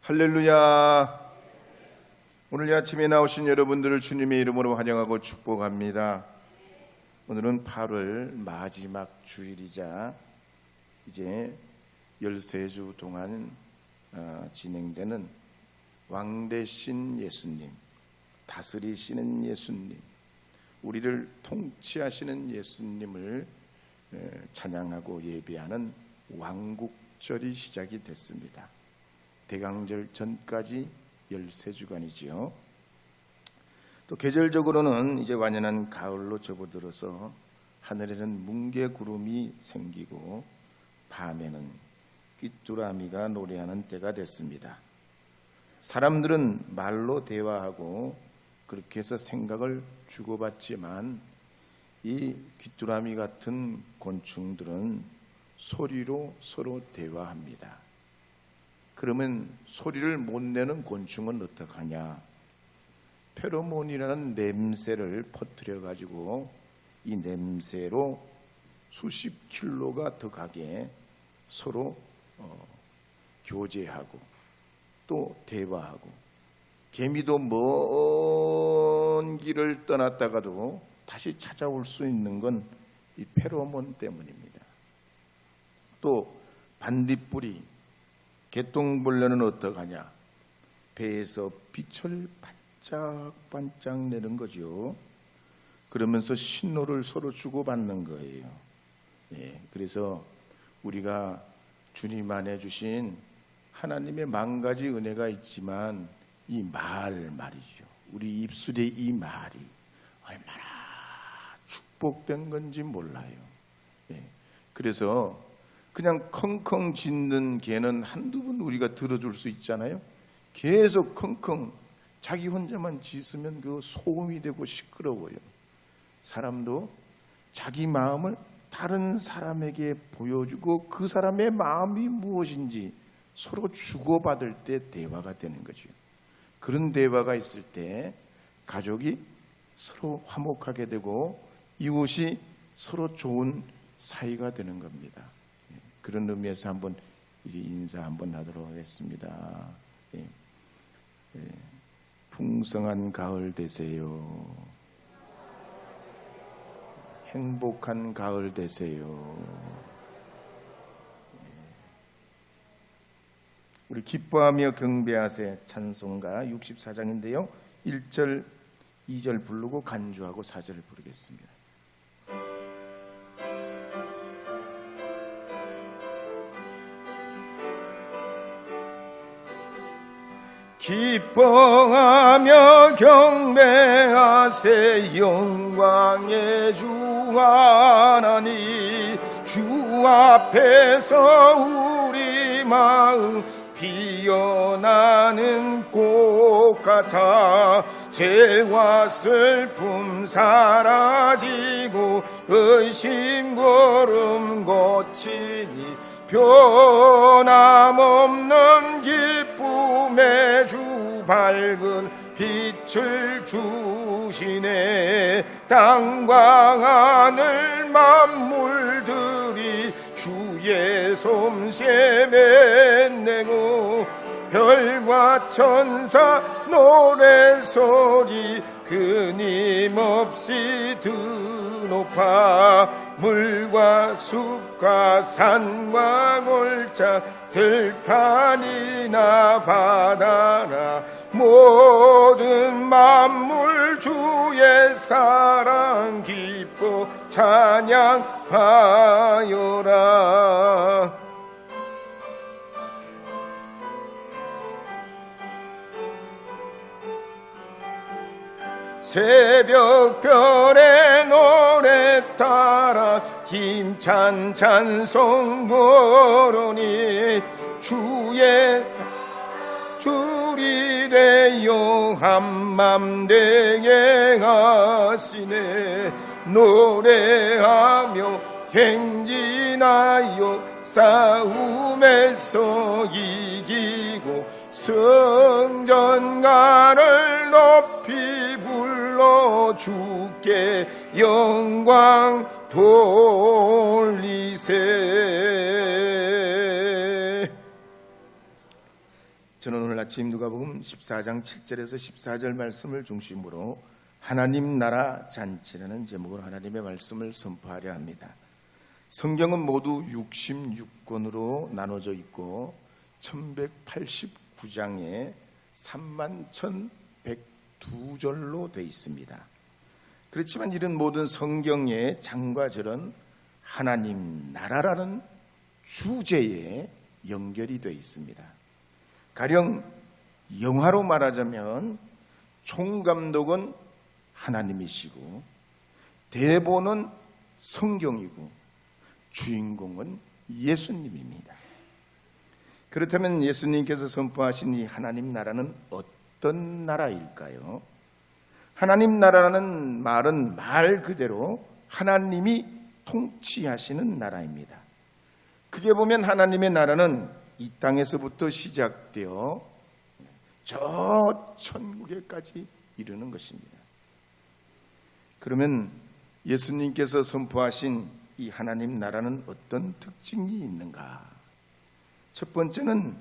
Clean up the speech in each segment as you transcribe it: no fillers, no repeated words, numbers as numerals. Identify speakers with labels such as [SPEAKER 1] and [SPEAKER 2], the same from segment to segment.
[SPEAKER 1] 할렐루야. 오늘 아침에 나오신 여러분들을 주님의 이름으로 환영하고 축복합니다. 오늘은 8월 마지막 주일이자 이제 13주 동안 진행되는 왕 되신 예수님, 다스리시는 예수님, 우리를 통치하시는 예수님을 찬양하고 예배하는 왕국절이 시작이 됐습니다. 대강절 전까지 13주간이지요. 또 계절적으로는 이제 완연한 가을로 접어들어서 하늘에는 뭉게구름이 생기고 밤에는 귀뚜라미가 노래하는 때가 됐습니다. 사람들은 말로 대화하고 그렇게 해서 생각을 주고받지만 이 귀뚜라미 같은 곤충들은 소리로 서로 대화합니다. 그러면 소리를 못 내는 곤충은 어떡하냐? 페로몬이라는 냄새를 퍼뜨려 가지고 이 냄새로 수십 킬로가 더 가게 서로 교제하고 또 대화하고, 개미도 먼 길을 떠났다가도 다시 찾아올 수 있는 건 이 페로몬 때문입니다. 또 반딧불이, 개똥벌레는 어떡하냐? 배에서 빛을 반짝반짝 내는 거죠. 그러면서 신호를 서로 주고받는 거예요. 그래서 우리가 주님 안에 주신 하나님의 만 가지 은혜가 있지만 이 말이죠. 우리 입술의 이 말이 얼마나 축복된 건지 몰라요. 그래서 그냥 컹컹 짖는 개는 한두 번 우리가 들어줄 수 있잖아요. 계속 컹컹 자기 혼자만 짖으면 그 소음이 되고 시끄러워요. 사람도 자기 마음을 다른 사람에게 보여주고 그 사람의 마음이 무엇인지 서로 주고받을 때 대화가 되는 거죠. 그런 대화가 있을 때 가족이 서로 화목하게 되고 이웃이 서로 좋은 사이가 되는 겁니다. 그런 의미에서 한번 인사 한번 하도록 하겠습니다. 풍성한 가을 되세요. 행복한 가을 되세요. 우리 기뻐하며 경배하세 찬송가 64장인데요. 1절, 2절 부르고 간주하고 4절을 부르겠습니다. 기뻐하며 경배하세 영광의 주 하나님, 주 앞에서 우리 마음 피어나는 꽃 같아 죄와 슬픔 사라지고 의심 고름 고치니 변함없는 기쁨의 주 밝은 빛을 주시네. 땅과 하늘 만물들이 주의 솜씨에 맺네고 별과 천사 노래소리 끊임없이 드높아 물과 숲과 산과 골짜 들판이나 바다나 모든 만물 주의 사랑 기뻐 찬양하여라. 새벽별의 노래 따라 힘찬 찬송 부르니 주의 주리래요 한맘 되게 하시네. 노래하며 행진하여 싸움에서 이기고 성전가를 높이 불러 주께 영광 돌리세. 저는 오늘 아침 누가복음 14장 7절에서 14절 말씀을 중심으로 하나님 나라 잔치라는 제목으로 하나님의 말씀을 선포하려 합니다. 성경은 모두 66권으로 나눠져 있고 1189장에 31,102절로 되어 있습니다. 그렇지만 이런 모든 성경의 장과 절은 하나님 나라라는 주제에 연결이 되어 있습니다. 가령 영화로 말하자면 총감독은 하나님이시고 대본은 성경이고 주인공은 예수님입니다. 그렇다면 예수님께서 선포하신 이 하나님 나라는 어떤 나라일까요? 하나님 나라라는 말은 말 그대로 하나님이 통치하시는 나라입니다. 크게 보면 하나님의 나라는 이 땅에서부터 시작되어 저 천국에까지 이르는 것입니다. 그러면 예수님께서 선포하신 이 하나님 나라는 어떤 특징이 있는가? 첫 번째는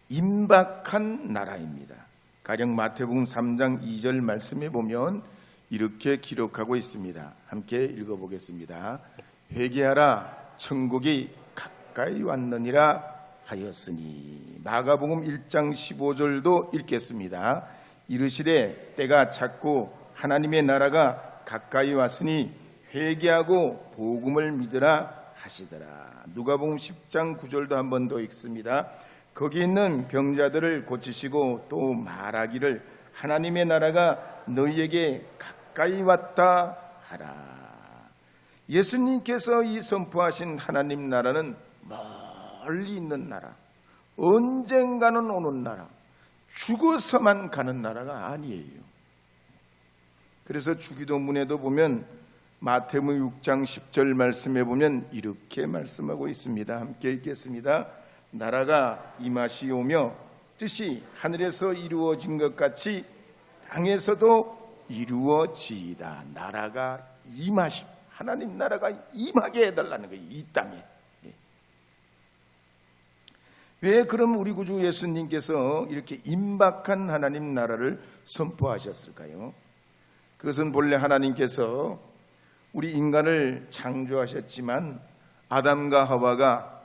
[SPEAKER 1] 임박한 나라입니다. 가령 마태복음 3장 2절 말씀에 보면 이렇게 기록하고 있습니다. 함께 읽어보겠습니다. 회개하라 천국이 가까이 왔느니라 하였으니. 마가복음 1장 15절도 읽겠습니다. 이르시되 때가 찼고 하나님의 나라가 가까이 왔으니 회개하고 복음을 믿으라 하시더라. 누가복음 10장 9절도 한 번 더 읽습니다. 거기 있는 병자들을 고치시고 또 말하기를 하나님의 나라가 너희에게 가까이 왔다 하라. 예수님께서 이 선포하신 하나님 나라는 멀리 있는 나라, 언젠가는 오는 나라, 죽어서만 가는 나라가 아니에요. 그래서 주기도문에도 보면 마태복음 6장 10절 말씀에 보면 이렇게 말씀하고 있습니다. 함께 읽겠습니다. 나라가 임하시오며 뜻이 하늘에서 이루어진 것 같이 땅에서도 이루어지이다. 나라가 임하시, 하나님 나라가 임하게 해달라는 거예요. 이 땅에. 왜 그럼 우리 구주 예수님께서 이렇게 임박한 하나님 나라를 선포하셨을까요? 그것은 본래 하나님께서 우리 인간을 창조하셨지만 아담과 하와가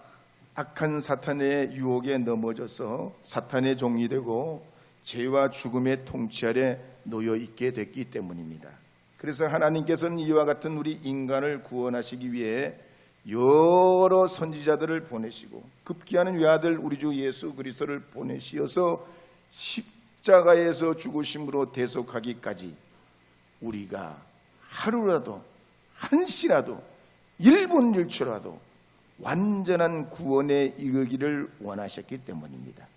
[SPEAKER 1] 악한 사탄의 유혹에 넘어져서 사탄의 종이 되고 죄와 죽음의 통치 아래 놓여 있게 됐기 때문입니다. 그래서 하나님께서는 이와 같은 우리 인간을 구원하시기 위해 여러 선지자들을 보내시고 급기야는 외아들 우리 주 예수 그리스도를 보내시어서 십자가에서 죽으심으로 대속하기까지 우리가 하루라도 한시라도 1분 1초라도 완전한 구원에 이르기를 원하셨기 때문입니다.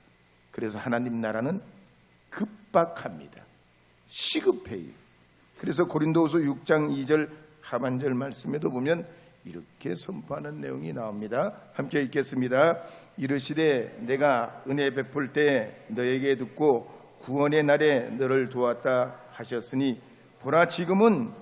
[SPEAKER 1] 그래서 하나님 나라는 급박합니다. 시급해요. 그래서 고린도후서 6장 2절 하반절 말씀에도 보면 이렇게 선포하는 내용이 나옵니다. 함께 읽겠습니다. 이르시되 내가 은혜 베풀 때 너에게 듣고 구원의 날에 너를 도왔다 하셨으니 보라 지금은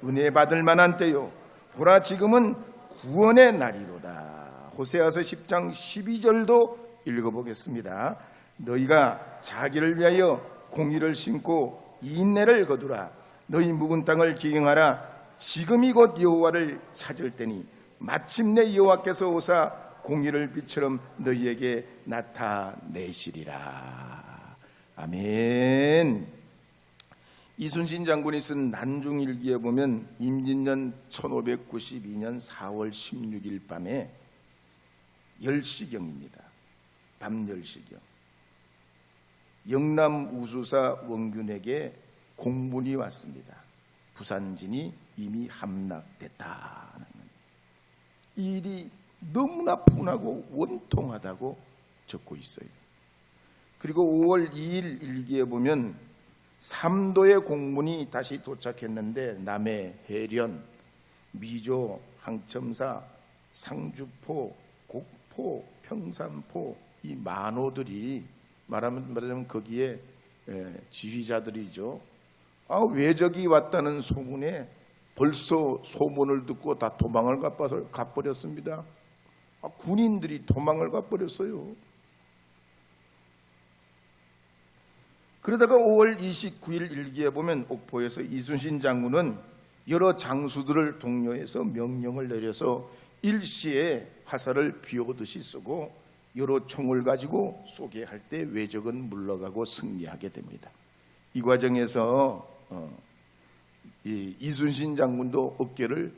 [SPEAKER 1] 은혜 받을 만한 때요 보라 지금은 구원의 날이로다. 호세아서 10장 12절도 읽어보겠습니다. 너희가 자기를 위하여 공의를 심고 인내를 거두라. 너희 묵은 땅을 기경하라. 지금이 곧 여호와를 찾을 때니 마침내 여호와께서 오사 공의를 빛처럼 너희에게 나타내시리라. 아멘. 이순신 장군이 쓴 난중일기에 보면 임진년 1592년 4월 16일 밤에 10시경입니다. 밤 10시경. 영남 우수사 원균에게 공문이 왔습니다. 부산진이 이미 함락됐다. 이 일이 너무나 분하고 원통하다고 적고 있어요. 그리고 5월 2일 일기에 보면 3도의 공문이 다시 도착했는데 남해, 해련, 미조, 항첨사, 상주포, 곡포, 평산포 이 만호들이 말하자면 거기에 지휘자들이죠. 외적이 왔다는 소문에 벌써 소문을 듣고 다 도망을 가버렸습니다. 군인들이 도망을 가버렸어요. 그러다가 5월 29일 일기에 보면 옥포에서 이순신 장군은 여러 장수들을 독려해서 명령을 내려서 일시에 화살을 비오듯이 쏘고 여러 총을 가지고 쏘게 할 때 외적은 물러가고 승리하게 됩니다. 이 과정에서 이순신 장군도 어깨를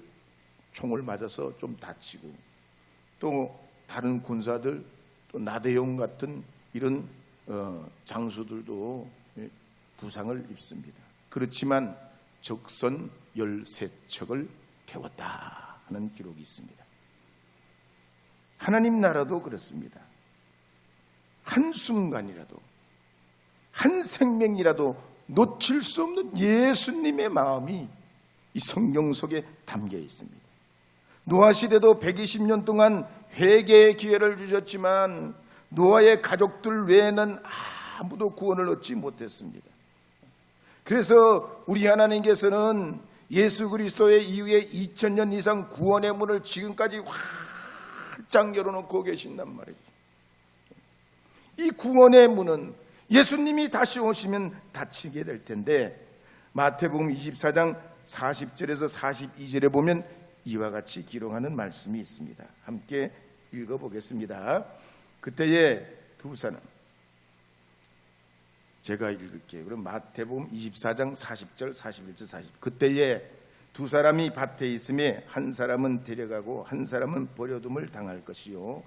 [SPEAKER 1] 총을 맞아서 좀 다치고, 또 다른 군사들, 또 나대용 같은 이런 장수들도 부상을 입습니다. 그렇지만 적선 13척을 태웠다 하는 기록이 있습니다. 하나님 나라도 그렇습니다. 한순간이라도, 한 생명이라도 놓칠 수 없는 예수님의 마음이 이 성경 속에 담겨 있습니다. 노아 시대도 120년 동안 회개의 기회를 주셨지만 노아의 가족들 외에는 아무도 구원을 얻지 못했습니다. 그래서 우리 하나님께서는 예수 그리스도의 이후에 2000년 이상 구원의 문을 지금까지 활짝 열어놓고 계신단 말이죠. 이 구원의 문은 예수님이 다시 오시면 닫히게 될 텐데, 마태복음 24장 40절에서 42절에 보면 이와 같이 기록하는 말씀이 있습니다. 함께 읽어보겠습니다. 그때에 두 사람, 제가 읽을게요. 그럼 마태복음 24장 40절, 41절, 40. 그때에 두 사람이 밭에 있음에 한 사람은 데려가고 한 사람은 버려둠을 당할 것이요,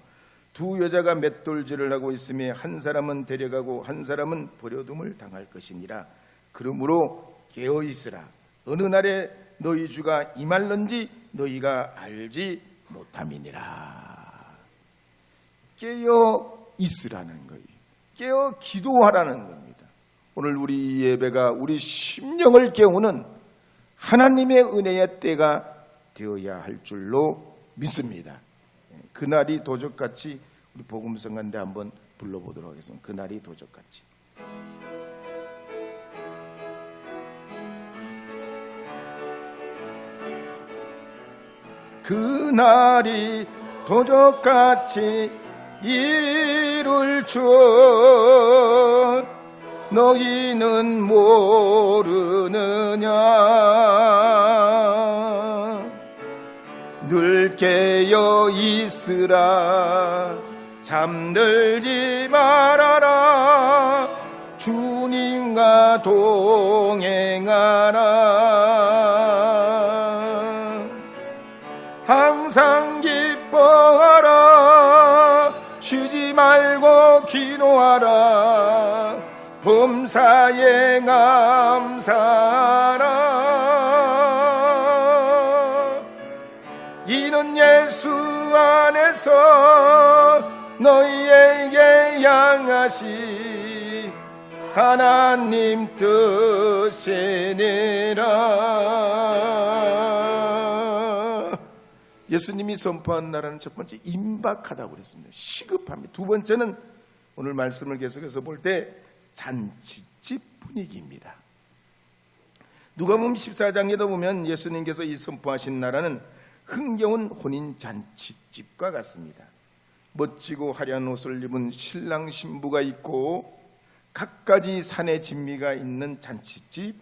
[SPEAKER 1] 두 여자가 맷돌질을 하고 있음에 한 사람은 데려가고 한 사람은 버려둠을 당할 것이니라. 그러므로 깨어 있으라. 어느 날에 너희 주가 임할는지 너희가 알지 못함이니라. 깨어 있으라는 거예요. 깨어 기도하라는 겁니다. 오늘 우리 예배가 우리 심령을 깨우는 하나님의 은혜의 때가 되어야 할 줄로 믿습니다. 그날이 도적같이, 우리 복음성가인데 한번 불러보도록 하겠습니다. 그날이 도적같이. 그날이 도적같이 이룰 줄 너희는 모르느냐. 늘 깨어 있으라. 잠들지 말아라. 주님과 동행하라. 항상 기뻐하라. 쉬지 말고 기도하라. 범사에 감사하라. 이는 예수 안에서 너희에게 향하시 하나님 뜻이니라. 예수님이 선포한 나라는 첫 번째 임박하다고 그랬습니다. 시급합니다. 두 번째는 오늘 말씀을 계속해서 볼 때 잔치집 분위기입니다. 누가복음 14장에도 보면 예수님께서 이 선포하신 나라는 흥겨운 혼인 잔치집과 같습니다. 멋지고 화려한 옷을 입은 신랑 신부가 있고 갖가지 산의 진미가 있는 잔치집,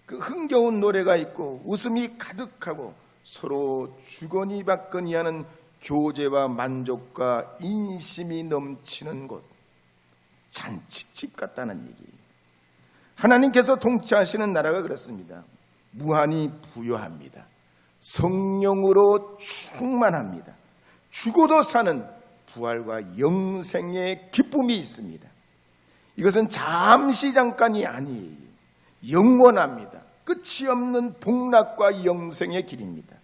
[SPEAKER 1] 그 흥겨운 노래가 있고 웃음이 가득하고 서로 주거니 받거니 하는 교제와 만족과 인심이 넘치는 곳, 잔치집 같다는 얘기예요. 하나님께서 통치하시는 나라가 그렇습니다. 무한히 부요합니다. 성령으로 충만합니다. 죽어도 사는 부활과 영생의 기쁨이 있습니다. 이것은 잠시 잠깐이 아니에요. 영원합니다. 끝이 없는 복락과 영생의 길입니다.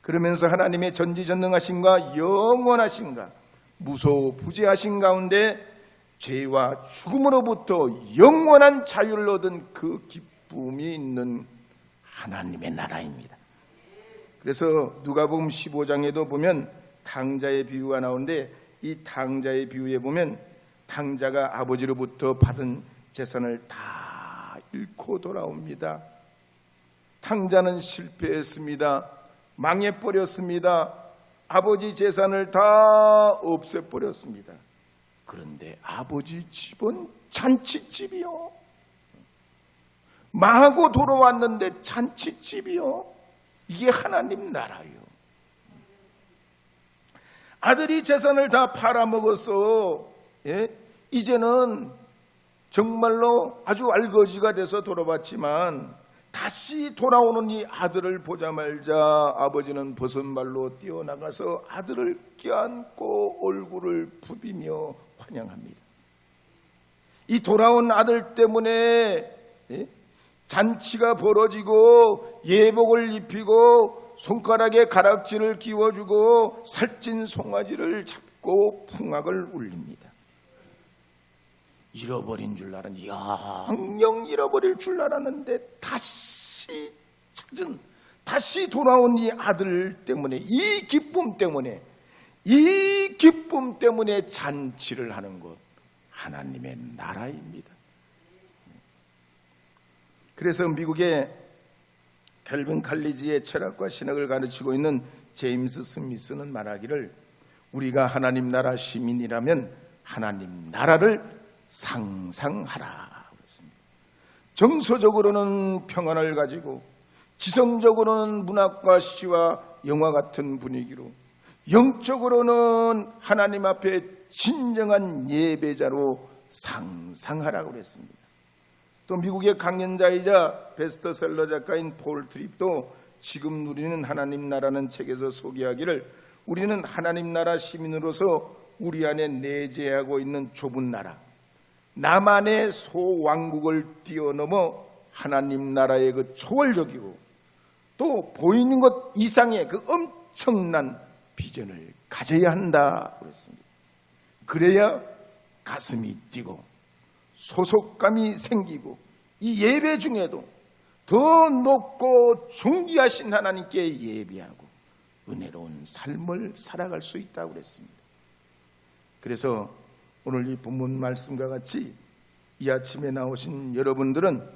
[SPEAKER 1] 그러면서 하나님의 전지전능하심과 영원하심과 무소부재하신 가운데 죄와 죽음으로부터 영원한 자유를 얻은 그 기쁨이 있는 하나님의 나라입니다. 그래서 누가복음 15장에도 보면 탕자의 비유가 나오는데, 이 탕자의 비유에 보면 탕자가 아버지로부터 받은 재산을 다 잃고 돌아옵니다. 탕자는 실패했습니다. 망해버렸습니다. 아버지 재산을 다 없애버렸습니다. 그런데 아버지 집은 잔치집이요. 망하고 돌아왔는데 잔치집이요? 이게 하나님 나라요. 아들이 재산을 다 팔아먹어서 이제는 정말로 아주 알거지가 돼서 돌아왔지만 다시 돌아오는 이 아들을 보자마자 아버지는 벗은발로 뛰어나가서 아들을 껴안고 얼굴을 부비며 환영합니다. 이 돌아온 아들 때문에 잔치가 벌어지고 예복을 입히고 손가락에 가락지를 끼워주고 살찐 송아지를 잡고 풍악을 울립니다. 잃어버린 줄 알았는데, 영영 잃어버릴 줄 알았는데 다시 찾은, 다시 돌아온 이 아들 때문에, 이 기쁨 때문에 잔치를 하는 것, 하나님의 나라입니다. 그래서 미국의 켈빈 칼리지의 철학과 신학을 가르치고 있는 제임스 스미스는 말하기를, 우리가 하나님 나라 시민이라면 하나님 나라를 상상하라 그랬습니다. 정서적으로는 평안을 가지고, 지성적으로는 문학과 시와 영화 같은 분위기로, 영적으로는 하나님 앞에 진정한 예배자로 상상하라고 그랬습니다. 또 미국의 강연자이자 베스트셀러 작가인 폴 트립도 지금 누리는 하나님 나라는 책에서 소개하기를, 우리는 하나님 나라 시민으로서 우리 안에 내재하고 있는 좁은 나라, 나만의 소왕국을 뛰어넘어 하나님 나라의 그 초월적이고 또 보이는 것 이상의 그 엄청난 비전을 가져야 한다 그랬습니다. 그래야 가슴이 뛰고 소속감이 생기고 이 예배 중에도 더 높고 존귀하신 하나님께 예배하고 은혜로운 삶을 살아갈 수 있다고 그랬습니다. 그래서 오늘 이 본문 말씀과 같이 이 아침에 나오신 여러분들은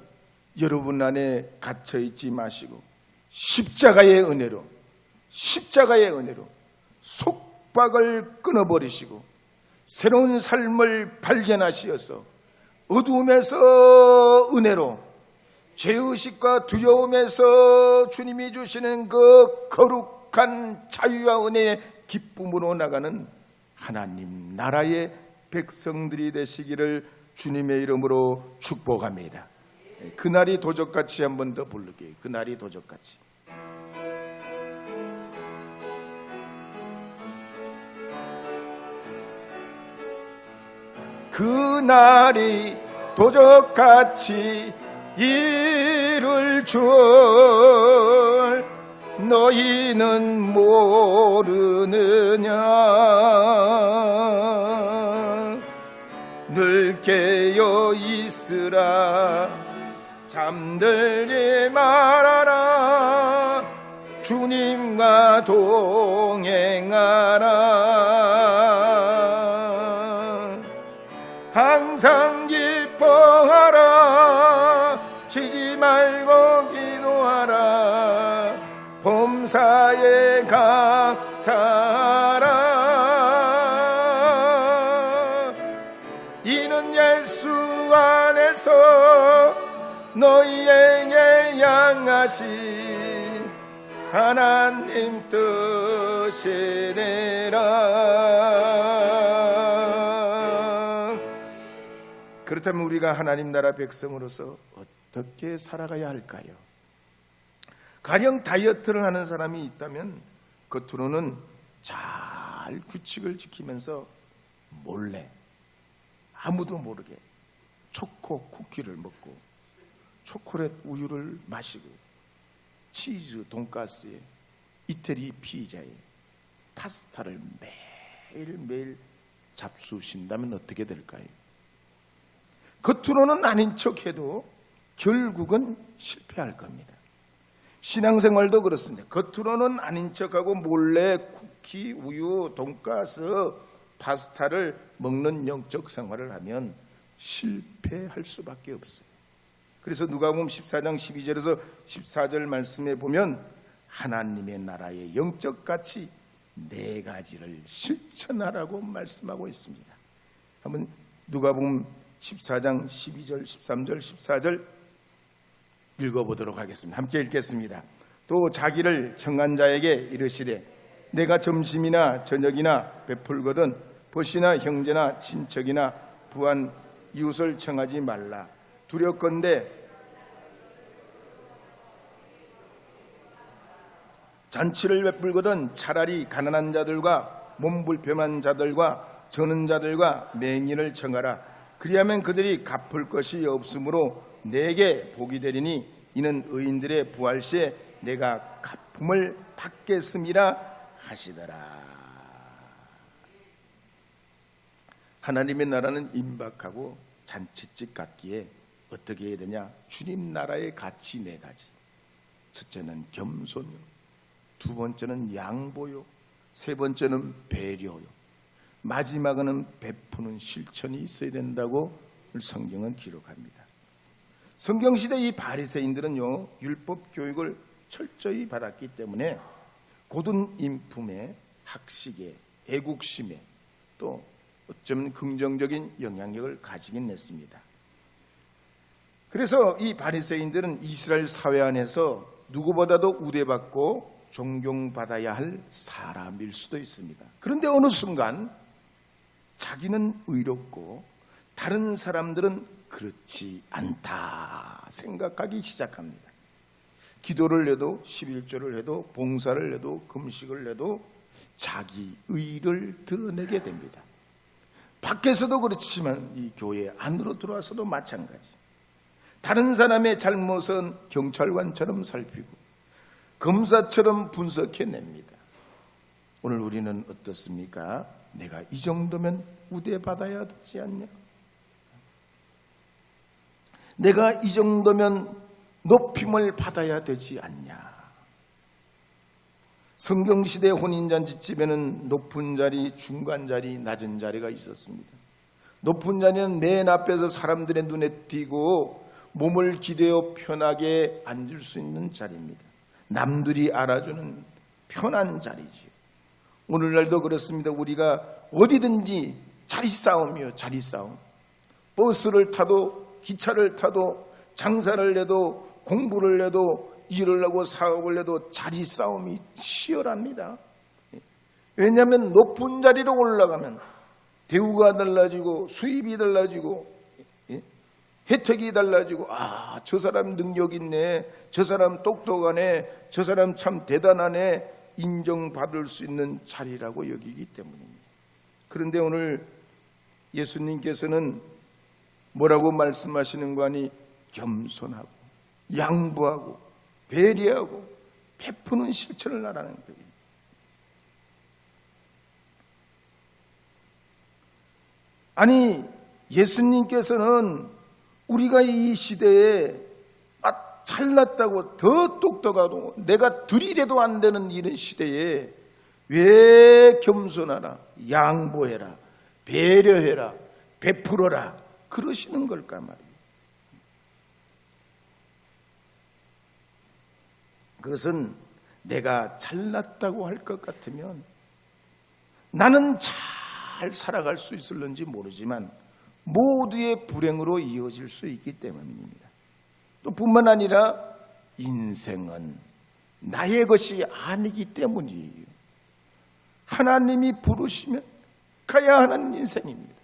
[SPEAKER 1] 여러분 안에 갇혀있지 마시고 십자가의 은혜로 속박을 끊어버리시고 새로운 삶을 발견하시어서 어두움에서 은혜로, 죄의식과 두려움에서 주님이 주시는 그 거룩한 자유와 은혜의 기쁨으로 나가는 하나님 나라의 백성들이 되시기를 주님의 이름으로 축복합니다. 그날이 도적같이 한 번 더 부를게요. 그날이 도적같이. 그날이 도적같이 이룰 줄 너희는 모르느냐. 늘 깨어 있으라, 잠들지 말아라, 주님과 동행하라. 항상 기뻐하라, 쉬지 말고 기도하라, 범사에 감사하라. 이는 예수 안에서 너희에게 향하신 하나님 뜻이니라. 그렇다면 우리가 하나님 나라 백성으로서 어떻게 살아가야 할까요? 가령 다이어트를 하는 사람이 있다면 겉으로는 잘 규칙을 지키면서 몰래 아무도 모르게 초코 쿠키를 먹고 초콜릿 우유를 마시고 치즈 돈가스에 이태리 피자에 파스타를 매일매일 잡수신다면 어떻게 될까요? 겉으로는 아닌 척해도 결국은 실패할 겁니다. 신앙생활도 그렇습니다. 겉으로는 아닌 척하고 몰래 쿠키, 우유, 돈가스, 파스타를 먹는 영적 생활을 하면 실패할 수밖에 없어요. 그래서 누가복음 14장 12절에서 14절 말씀에 보면 하나님의 나라의 영적 가치 4가지를 실천하라고 말씀하고 있습니다. 한번 누가복음 14장 12절, 13절, 14절 읽어보도록 하겠습니다. 함께 읽겠습니다. 또 자기를 청한 자에게 이르시되 내가 점심이나 저녁이나 베풀거든 벗이나 형제나 친척이나 부한 이웃을 청하지 말라. 두렵건대 잔치를 베풀거든 차라리 가난한 자들과 몸 불편한 자들과 저는 자들과 맹인을 청하라. 그리하면 그들이 갚을 것이 없으므로 내게 복이 되리니 이는 의인들의 부활 시에 내가 갚음을 받겠음이라 하시더라. 하나님의 나라는 임박하고 잔치집 같기에 어떻게 해야 되냐? 주님 나라의 가치 네 가지. 첫째는 겸손요, 두 번째는 양보요, 세 번째는 배려요, 마지막은 베푸는 실천이 있어야 된다고 성경은 기록합니다. 성경시대 이 바리새인들은요, 율법 교육을 철저히 받았기 때문에 고든 인품에 학식에 애국심에 또 어쩌면 긍정적인 영향력을 가지긴 했습니다. 그래서 이 바리새인들은 이스라엘 사회 안에서 누구보다도 우대받고 존경받아야 할 사람일 수도 있습니다. 그런데 어느 순간 자기는 의롭고 다른 사람들은 그렇지 않다 생각하기 시작합니다. 기도를 해도 11조를 해도 봉사를 해도 금식을 해도 자기 의를 드러내게 됩니다. 밖에서도 그렇지만 이 교회 안으로 들어와서도 마찬가지. 다른 사람의 잘못은 경찰관처럼 살피고 검사처럼 분석해냅니다. 오늘 우리는 어떻습니까? 내가 이 정도면 우대받아야 되지 않냐? 내가 이 정도면 높임을 받아야 되지 않냐? 성경시대 혼인잔치집에는 높은 자리, 중간 자리, 낮은 자리가 있었습니다. 높은 자리는 맨 앞에서 사람들의 눈에 띄고 몸을 기대어 편하게 앉을 수 있는 자리입니다. 남들이 알아주는 편한 자리지요. 오늘날도 그렇습니다. 우리가 어디든지 자리싸움이요, 자리싸움. 버스를 타도 기차를 타도 장사를 해도 공부를 해도 일을 하고 사업을 해도 자리싸움이 치열합니다. 왜냐하면 높은 자리로 올라가면 대우가 달라지고 수입이 달라지고 혜택이 달라지고 저 사람 능력 있네, 저 사람 똑똑하네, 저 사람 참 대단하네 인정받을 수 있는 자리라고 여기기 때문입니다. 그런데 오늘 예수님께서는 뭐라고 말씀하시는 거 아니? 겸손하고 양보하고 배려하고 베푸는 실천을 하라는 거예요. 아니 예수님께서는 우리가 이 시대에 잘났다고 더 똑똑하고 내가 들이래도 안 되는 이런 시대에 왜 겸손하라, 양보해라, 배려해라, 베풀어라 그러시는 걸까 말이에요. 그것은 내가 잘났다고 할 것 같으면 나는 잘 살아갈 수 있을는지 모르지만 모두의 불행으로 이어질 수 있기 때문입니다. 또 뿐만 아니라 인생은 나의 것이 아니기 때문이에요. 하나님이 부르시면 가야 하는 인생입니다.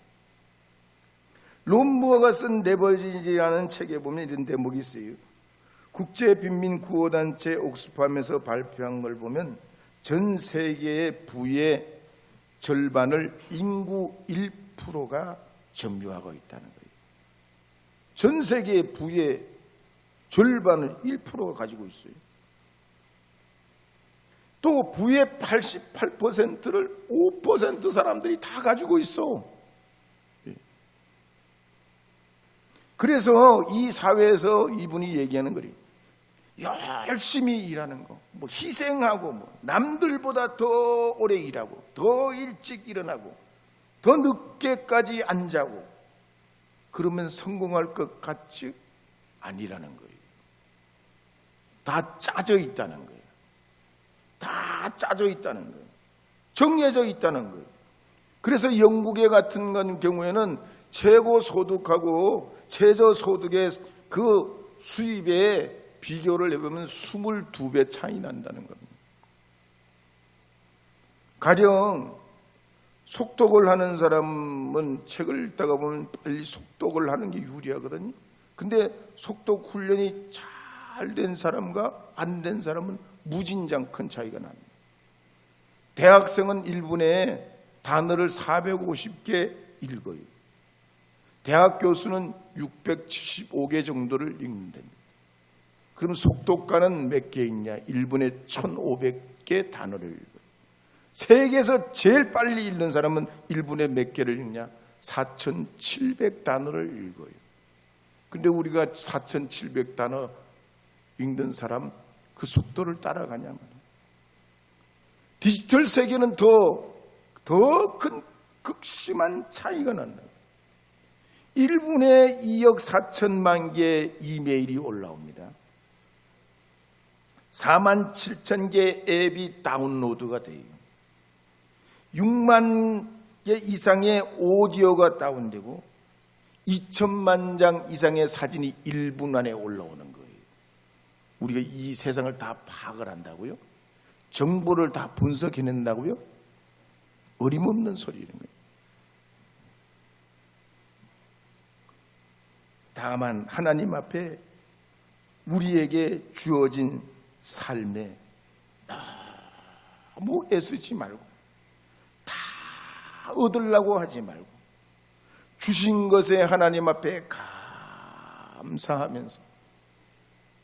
[SPEAKER 1] 롬부어가 쓴 레버리지라는 책에 보면 이런 대목이 있어요. 국제빈민구호단체 옥스팜에서 발표한 걸 보면 전 세계의 부의 절반을 인구 1%가 점유하고 있다는 거예요. 전 세계의 부의 절반을 1%가 가지고 있어요. 또 부의 88%를 5% 사람들이 다 가지고 있어. 그래서 이 사회에서 이분이 얘기하는 거예요. 열심히 일하는 거, 뭐 희생하고, 뭐 남들보다 더 오래 일하고, 더 일찍 일어나고, 더 늦게까지 안 자고, 그러면 성공할 것 같지 아니라는 거예요. 다 짜져 있다는 거예요. 다 짜져 있다는 거예요. 정해져 있다는 거예요. 그래서 영국의 같은 경우에는 최고 소득하고 최저 소득의 그 수입의 비교를 해보면 22배 차이 난다는 겁니다. 가령 속독을 하는 사람은 책을 읽다가 보면 빨리 속독을 하는 게 유리하거든요. 근데 속독 훈련이 잘 된 사람과 안 된 사람은 무진장 큰 차이가 납니다. 대학생은 1분에 단어를 450개 읽어요. 대학 교수는 675개 정도를 읽는답니다. 그럼 속독가는 몇 개 읽냐? 1분에 1500개 단어를 읽어요. 세계에서 제일 빨리 읽는 사람은 1분에 몇 개를 읽냐? 4700단어를 읽어요. 근데 우리가 4700단어 읽는 사람 그 속도를 따라가냐 말이에요. 디지털 세계는 더 큰 극심한 차이가 난다. 1분에 2억 4천만 개의 이메일이 올라옵니다. 4만 7천 개의 앱이 다운로드가 돼요. 6만 개 이상의 오디오가 다운되고 2천만 장 이상의 사진이 1분 안에 올라오는 거예요. 우리가 이 세상을 다 파악을 한다고요? 정보를 다 분석해낸다고요? 어림없는 소리인 거예요. 다만 하나님 앞에 우리에게 주어진 삶에 너무 애쓰지 말고 다 얻으려고 하지 말고 주신 것에 하나님 앞에 감사하면서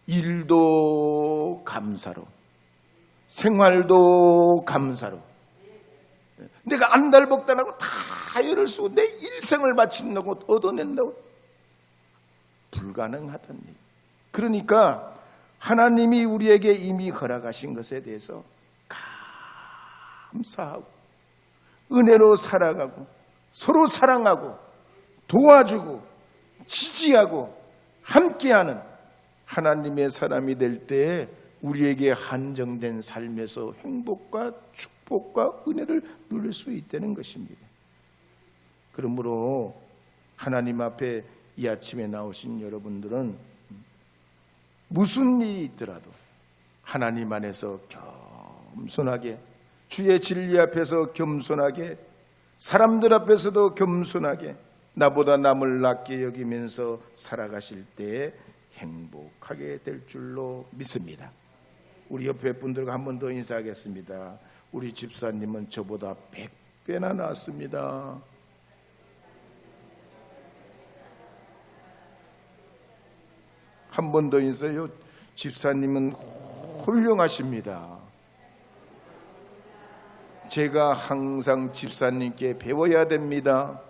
[SPEAKER 1] 일도 감사로 생활도 감사로 내가 안달복달하고 다 이럴 수 내 일생을 바친다고 얻어낸다고 불가능하다니. 그러니까 하나님이 우리에게 이미 허락하신 것에 대해서 감사하고 은혜로 살아가고 서로 사랑하고 도와주고 지지하고 함께하는 하나님의 사람이 될 때에 우리에게 한정된 삶에서 행복과 축복과 은혜를 누릴 수 있다는 것입니다. 그러므로 하나님 앞에 이 아침에 나오신 여러분들은 무슨 일이 있더라도 하나님 안에서 겸손하게 주의 진리 앞에서 겸손하게 사람들 앞에서도 겸손하게 나보다 남을 낮게 여기면서 살아가실 때에 행복하게 될 줄로 믿습니다. 우리 옆에 분들과 한 번 더 인사하겠습니다. 우리 집사님은 저보다 100배나 낫습니다. 한 번 더 인사해요. 집사님은 훌륭하십니다. 제가 항상 집사님께 배워야 됩니다.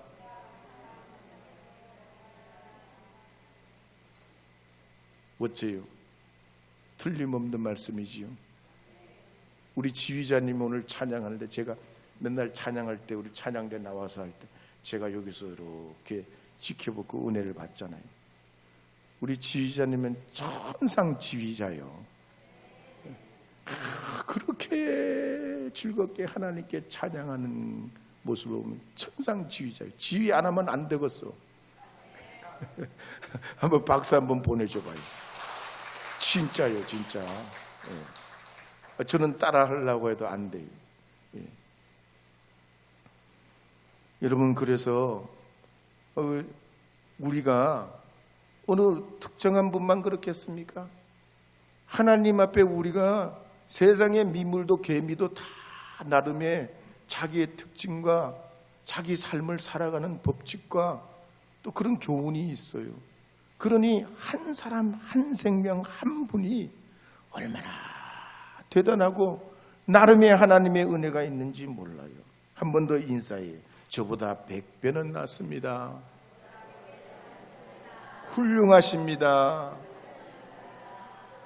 [SPEAKER 1] 어째요? 틀림없는 말씀이지요. 우리 지휘자님 오늘 찬양할 때 제가 맨날 찬양할 때 우리 찬양대 나와서 할 때 제가 여기서 이렇게 지켜보고 은혜를 받잖아요. 우리 지휘자님은 천상 지휘자요. 그렇게 즐겁게 하나님께 찬양하는 모습을 보면 천상 지휘자요. 지휘 안 하면 안 되겠어. 한번 박수 한번 보내줘봐요. 진짜요, 진짜. 예. 저는 따라 하려고 해도 안 돼요. 예. 여러분, 그래서 우리가 어느 특정한 분만 그렇겠습니까? 하나님 앞에 우리가 세상의 미물도 개미도 다 나름의 자기의 특징과 자기 삶을 살아가는 법칙과 또 그런 교훈이 있어요. 그러니 한 사람 한 생명 한 분이 얼마나 대단하고 나름의 하나님의 은혜가 있는지 몰라요. 한 번 더 인사해요. 저보다 100배는 낫습니다. 훌륭하십니다.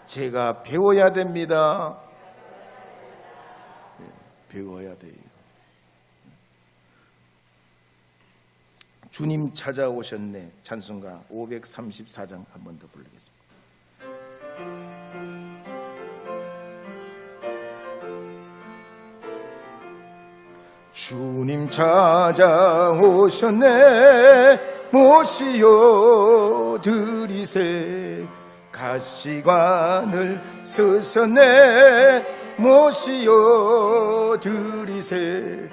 [SPEAKER 1] 제가 배워야 됩니다. 네, 배워야 돼요. 주님 찾아오셨네. 찬송가 534장 한 번 더 부르겠습니다. 주님 찾아오셨네. 모시어 드리세 가시관을 서서 모시어 드리세.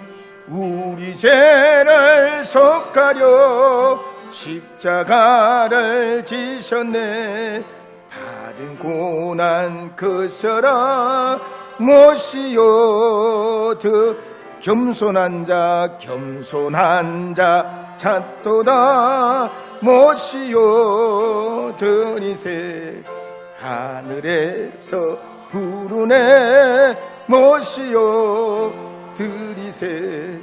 [SPEAKER 1] 우리 죄를 속하려 십자가를 지셨네. 받은 고난 그서라 모시어 겸손한 자 찾도다 모시어 드리세. 하늘에서 부르네 모시어 드리세.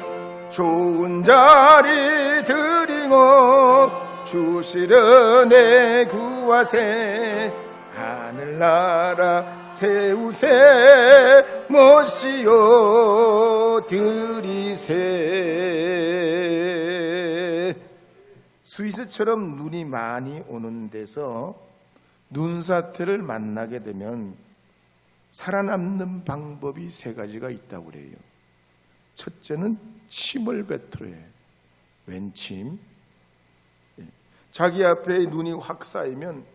[SPEAKER 1] 좋은 자리 드리고 주시려내 구하세. 하늘나라 세우세 모시어 드리세. 스위스처럼 눈이 많이 오는 데서 눈사태를 만나게 되면 살아남는 방법이 3가지가 있다고 그래요. 첫째는 침을 뱉으래. 웬침? 자기 앞에 눈이 확 쌓이면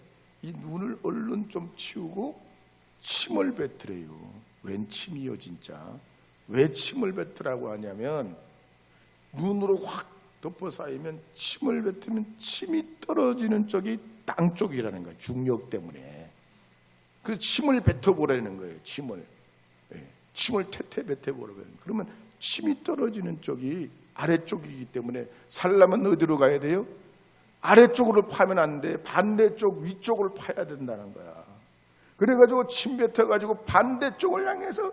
[SPEAKER 1] 이 눈을 얼른 좀 치우고 침을 뱉으래요. 웬침이요 진짜. 왜 침을 뱉으라고 하냐면 눈으로 확 덮어 쌓이면 침을 뱉으면 침이 떨어지는 쪽이 땅 쪽이라는 거예요. 중력 때문에. 그래서 침을 뱉어보라는 거예요. 침을 퇴퇴 뱉어보라는 거예요. 그러면 침이 떨어지는 쪽이 아래쪽이기 때문에 살려면 어디로 가야 돼요? 아래쪽으로 파면 안 돼. 반대쪽 위쪽을 파야 된다는 거야. 그래가지고 침 뱉어가지고 반대쪽을 향해서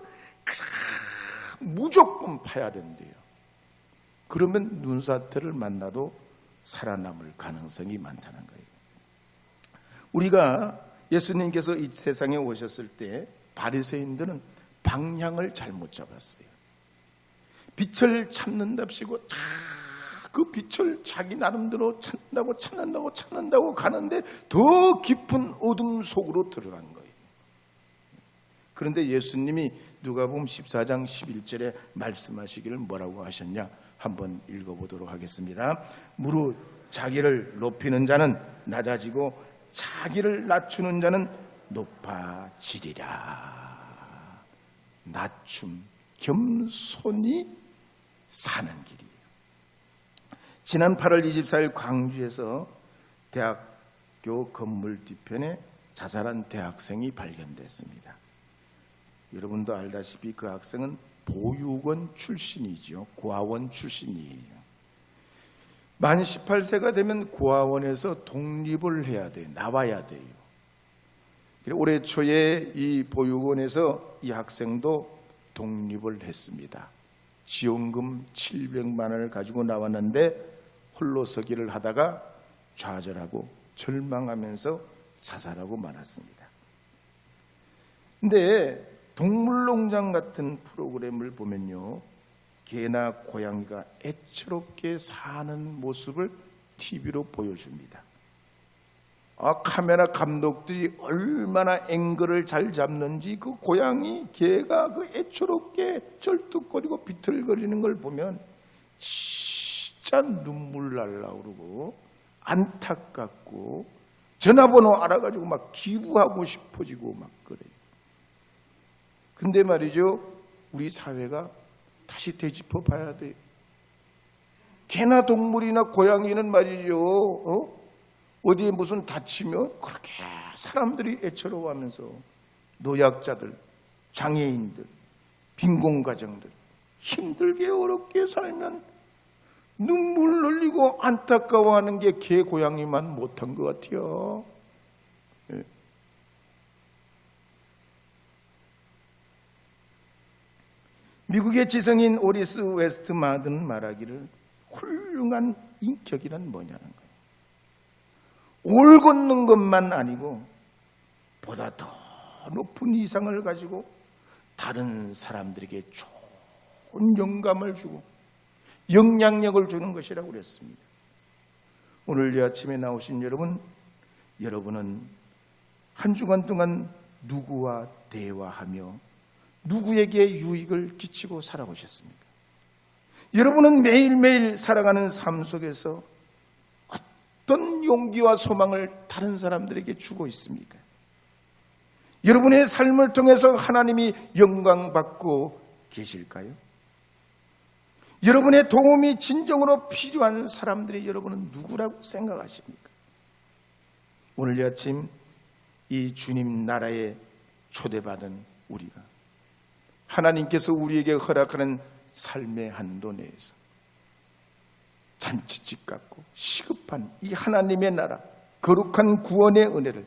[SPEAKER 1] 무조건 파야 된대요. 그러면 눈사태를 만나도 살아남을 가능성이 많다는 거예요. 우리가 예수님께서 이 세상에 오셨을 때 바리새인들은 방향을 잘못 잡았어요. 빛을 찾는답시고 그 빛을 자기 나름대로 찾는다고 가는데 더 깊은 어둠 속으로 들어간 거예요. 그런데 예수님이 누가복음 14장 11절에 말씀하시기를 뭐라고 하셨냐? 한번 읽어보도록 하겠습니다. 무릇 자기를 높이는 자는 낮아지고 자기를 낮추는 자는 높아지리라. 낮춤, 겸손이 사는 길이에요. 지난 8월 24일 광주에서 대학교 건물 뒤편에 자살한 대학생이 발견됐습니다. 여러분도 알다시피 그 학생은 보육원 출신이죠. 고아원 출신이에요. 만 18세가 되면 고아원에서 독립을 해야 돼요. 나와야 돼요. 올해 초에 이 보육원에서 이 학생도 독립을 했습니다. 지원금 700만 원을 가지고 나왔는데 홀로 서기를 하다가 좌절하고 절망하면서 자살하고 말았습니다. 근데 동물농장 같은 프로그램을 보면요, 개나 고양이가 애처롭게 사는 모습을 TV로 보여줍니다. 카메라 감독들이 얼마나 앵글을 잘 잡는지 그 고양이, 개가 그 애처롭게 쩔뚝거리고 비틀거리는 걸 보면 진짜 눈물 날라 그러고 안타깝고 전화번호 알아가지고 막 기부하고 싶어지고 막 그래요. 근데 말이죠, 우리 사회가 다시 되짚어 봐야 돼요. 개나 동물이나 고양이는 말이죠, 어디에 무슨 다치면 그렇게 사람들이 애처로워하면서 노약자들, 장애인들, 빈곤가정들 힘들게 어렵게 살면 눈물 흘리고 안타까워하는 게 개, 고양이만 못한 것 같아요. 미국의 지성인 오리스 웨스트마든 말하기를 훌륭한 인격이란 뭐냐는 거예요. 올 걷는 것만 아니고 보다 더 높은 이상을 가지고 다른 사람들에게 좋은 영감을 주고 영향력을 주는 것이라고 그랬습니다. 오늘 이 아침에 나오신 여러분은 한 주간 동안 누구와 대화하며 누구에게 유익을 끼치고 살아오셨습니까? 여러분은 매일매일 살아가는 삶 속에서 어떤 용기와 소망을 다른 사람들에게 주고 있습니까? 여러분의 삶을 통해서 하나님이 영광받고 계실까요? 여러분의 도움이 진정으로 필요한 사람들이 여러분은 누구라고 생각하십니까? 오늘 이 아침 이 주님 나라에 초대받은 우리가 하나님께서 우리에게 허락하는 삶의 한도 내에서 잔치집 같고 시급한 이 하나님의 나라, 거룩한 구원의 은혜를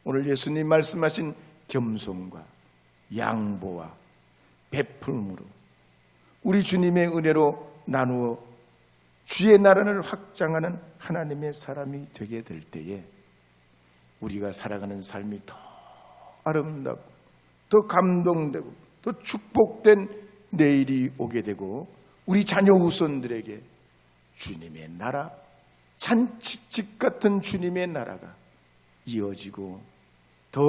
[SPEAKER 1] 오늘 예수님 말씀하신 겸손과 양보와 베풀음으로 우리 주님의 은혜로 나누어 주의 나라를 확장하는 하나님의 사람이 되게 될 때에 우리가 살아가는 삶이 더 아름답고 더 감동되고 더 축복된 내일이 오게 되고 우리 자녀 후손들에게 주님의 나라, 잔치집 같은 주님의 나라가 이어지고 더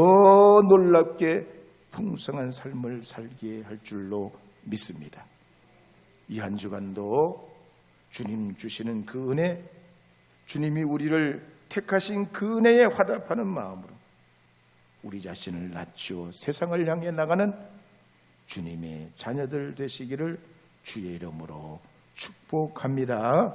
[SPEAKER 1] 놀랍게 풍성한 삶을 살게 할 줄로 믿습니다. 이 한 주간도 주님 주시는 그 은혜, 주님이 우리를 택하신 그 은혜에 화답하는 마음으로 우리 자신을 낮추어 세상을 향해 나가는 주님의 자녀들 되시기를 주의 이름으로 축복합니다.